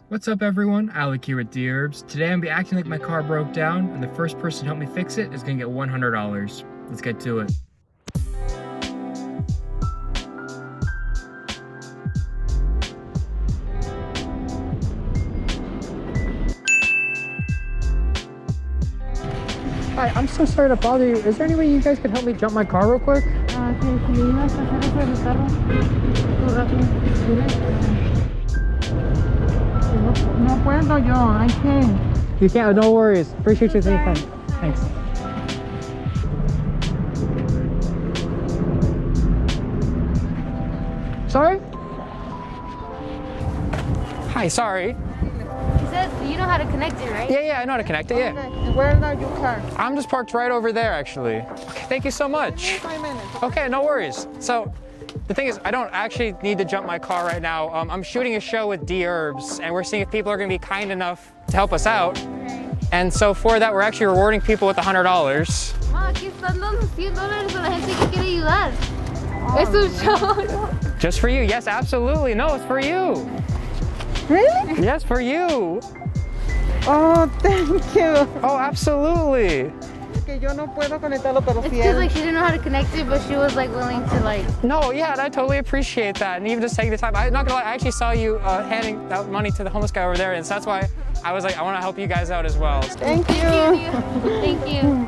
What's up everyone, Alec here with Dherbs. Today I'm gonna be acting like my car broke down and the first person to help me fix it is gonna get $100. Let's get to it. Hi, I'm so sorry to bother you. Is there any way you guys could help me jump my car real quick? No puedo yo, I can't. You can't, no worries. Appreciate you taking time. Thanks. Sorry? Hi, sorry. He says you know how to connect it, right? Yeah, I know how to connect it, yeah. Okay, where are you car? I'm just parked right over there, actually. Okay, thank you so much. 5 minutes. Okay, no worries. So, the thing is, I don't actually need to jump my car right now. I'm shooting a show with Dherbs, and we're seeing if people are gonna be kind enough to help us out. And so for that, we're actually rewarding people with $100. Ma, aquí están dando $100 a la gente que quiere ayudar. Es un show. Just for you, yes, absolutely. No, it's for you. Really? Yes, for you. Oh, thank you. Oh, absolutely. Que yo no puedo conectarlo, pero It's si because él... like she didn't know how to connect it, but she was like willing to like. No, yeah, and I totally appreciate that. And even just taking the time. I'm not gonna lie, I actually saw you handing out money to the homeless guy over there, and so that's why I was like, I wanna help you guys out as well. Thank you. Thank you.